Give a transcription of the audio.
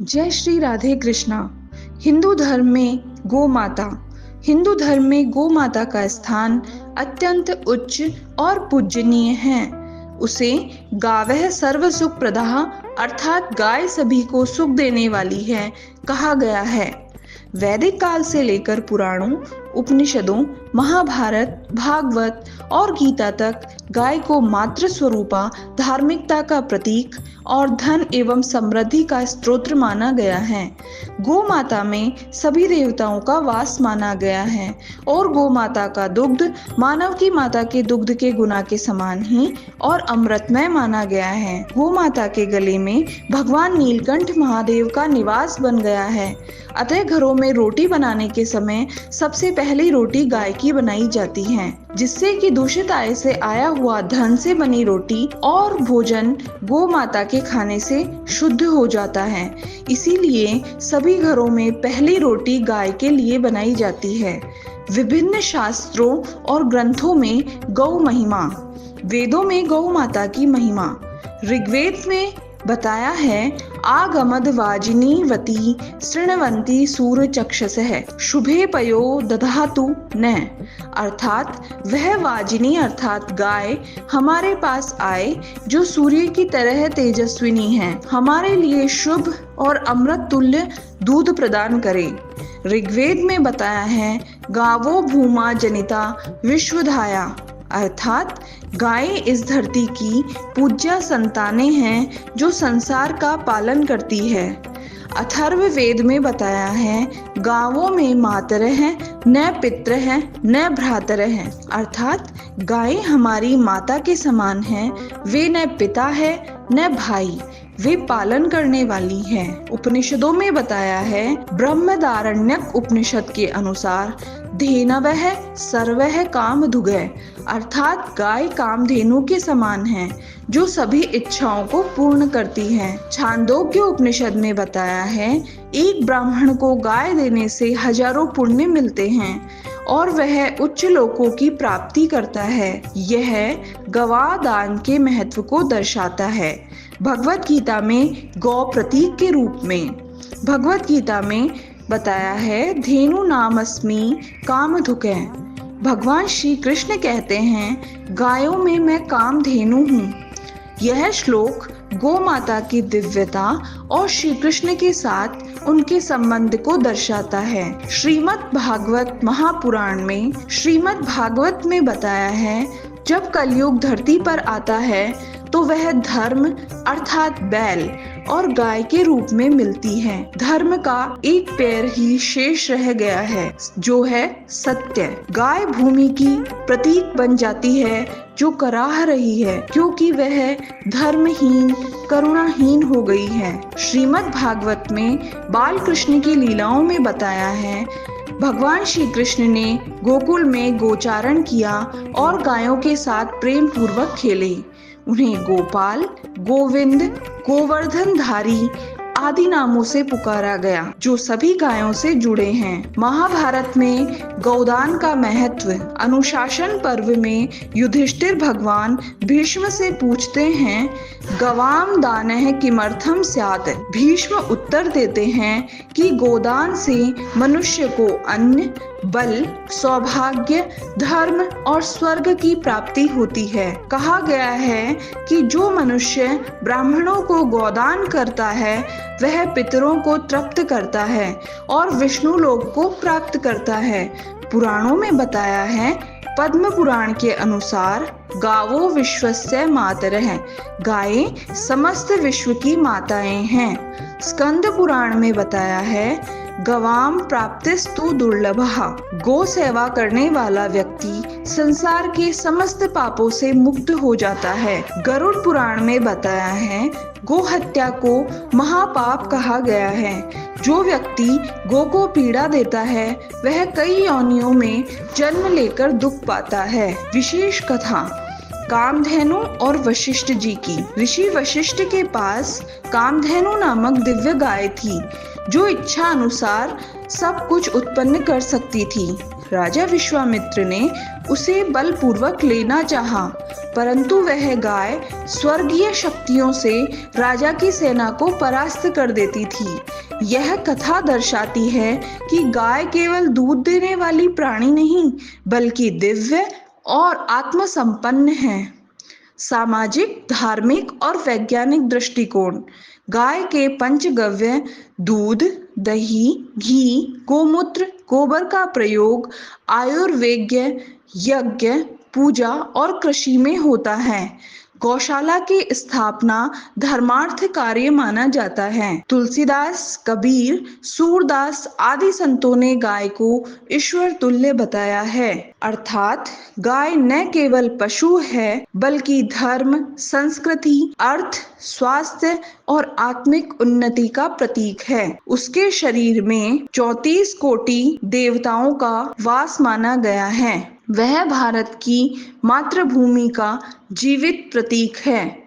जय श्री राधे कृष्णा। हिंदू धर्म में गौ माता हिंदू धर्म में गौ माता का स्थान अत्यंत उच्च और पूजनीय है। उसे गावः सर्व सुख प्रदाः अर्थात गाय सभी को सुख देने वाली है कहा गया है। वैदिक काल से लेकर पुराणों, उपनिषदों, महाभारत, भागवत और गीता तक गाय को मातृ स्वरूपा, धार्मिकता का प्रतीक और धन एवं समृद्धि का स्रोत माना गया है। गौ माता में सभी देवताओं का वास माना गया है और गौ माता का दुग्ध मानव की माता के दुग्ध के गुना के समान ही और अमृतमय माना गया है। गौ माता के गले में भगवान नीलकंठ महादेव का निवास बन गया है। अतः घरों में रोटी बनाने के समय सबसे पहली रोटी गाय की बनाई जाती है, जिससे कि दूषित आय से आया हुआ धन से बनी रोटी और भोजन गौ माता के खाने से शुद्ध हो जाता है। इसीलिए सभी घरों में पहली रोटी गाय के लिए बनाई जाती है। विभिन्न शास्त्रों और ग्रंथों में गौ महिमा। वेदों में गौ माता की महिमा ऋग्वेद में बताया है। आगमद वाजिनी वती शृण्वन्ति सूर्य चक्षसः शुभे पयो दधातु न, अर्थात वह वाजिनी अर्थात गाय हमारे पास आए जो सूर्य की तरह तेजस्विनी है, हमारे लिए शुभ और अमृत तुल्य दूध प्रदान करे। ऋग्वेद में बताया है गावो भूमा जनिता विश्वधाया, अर्थात गाय इस धरती की पूज्य संतानें हैं जो संसार का पालन करती है। अथर्ववेद में बताया है गावों में मातर है न पित्र है न भ्रातर है, अर्थात गाय हमारी माता के समान है, वे न पिता है न भाई, वे पालन करने वाली है। उपनिषदों में बताया है ब्रह्मदारण्यक उपनिषद के अनुसार धेनवः सर्वः कामधुगः, अर्थात गाय कामधेनु के समान है जो सभी इच्छाओं को पूर्ण करती है। छांदोग्य उपनिषद में बताया है एक ब्राह्मण को गाय देने से हजारों पुण्य मिलते हैं और वह उच्च लोकों की प्राप्ति करता है। यह गवा दान के महत्व को दर्शाता है। भगवत गीता में गौ प्रतीक के रूप में भगवत गीता में बताया है धेनु नामस्मि कामधुकः। भगवान श्री कृष्ण कहते हैं गायों में मैं कामधेनु हूँ। यह श्लोक गौ माता की दिव्यता और श्री कृष्ण के साथ उनके संबंध को दर्शाता है। श्रीमद् भागवत में बताया है जब कलयुग धरती पर आता है तो वह धर्म अर्थात बैल और गाय के रूप में मिलती है। धर्म का एक पैर ही शेष रह गया है जो है सत्य। गाय भूमि की प्रतीक बन जाती है जो कराह रही है क्योंकि वह धर्महीन करुणाहीन हो गई है। श्रीमद् भागवत में बाल कृष्ण की लीलाओं में बताया है भगवान श्री कृष्ण ने गोकुल में गोचारण किया और गायों के साथ प्रेम पूर्वक खेले। उन्हें गोपाल, गोविंद, गोवर्धनधारी आदि नामों से पुकारा गया जो सभी गायों से जुड़े हैं। महाभारत में गौदान का महत्व। अनुशासन पर्व में युधिष्ठिर भगवान भीष्म से पूछते हैं गवाम दानः किमर्थम स्यात्। भीष्म उत्तर देते हैं कि गोदान से मनुष्य को अन्न, बल, सौभाग्य, धर्म और स्वर्ग की प्राप्ति होती है। कहा गया है कि जो मनुष्य ब्राह्मणों को गोदान करता है वह पितरों को तृप्त करता है और विष्णु लोक को प्राप्त करता है। पुराणों में बताया है पद्म पुराण के अनुसार गावो विश्वस्य मातरः, गायें समस्त विश्व की माताएं हैं। स्कंद पुराण में बताया है गवाम प्राप्तिस्तु दुर्लभः, गो सेवा करने वाला व्यक्ति संसार के समस्त पापों से मुक्त हो जाता है। गरुड़ पुराण में बताया है गो हत्या को महापाप कहा गया है। जो व्यक्ति गो को पीड़ा देता है वह कई योनियों में जन्म लेकर दुख पाता है। विशेष कथा कामधेनु और वशिष्ठ जी की। ऋषि वशिष्ठ के पास कामधेनु नामक दिव्य गाय थी जो इच्छा अनुसार सब कुछ उत्पन्न कर सकती थी। राजा विश्वामित्र ने उसे बलपूर्वक लेना चाहा, परंतु वह गाय स्वर्गीय शक्तियों से राजा की सेना को परास्त कर देती थी। यह कथा दर्शाती है कि गाय केवल दूध देने वाली प्राणी नहीं, बल्कि दिव्य और आत्मसंपन्न है। सामाजिक, धार्मिक और वैज्ञानिक दृष्टिकोण। गाय के पंचगव्य दूध, दही, घी, गोमूत्र, गोबर का प्रयोग आयुर्वेद्य, यज्ञ, पूजा और कृषि में होता है। गौशाला की स्थापना धर्मार्थ कार्य माना जाता है। तुलसीदास, कबीर, सूरदास आदि संतों ने गाय को ईश्वर तुल्य बताया है। अर्थात गाय न केवल पशु है, बल्कि धर्म, संस्कृति, अर्थ, स्वास्थ्य और आत्मिक उन्नति का प्रतीक है। उसके शरीर में 34 कोटि देवताओं का वास माना गया है। वह भारत की मातृभूमि का जीवित प्रतीक है।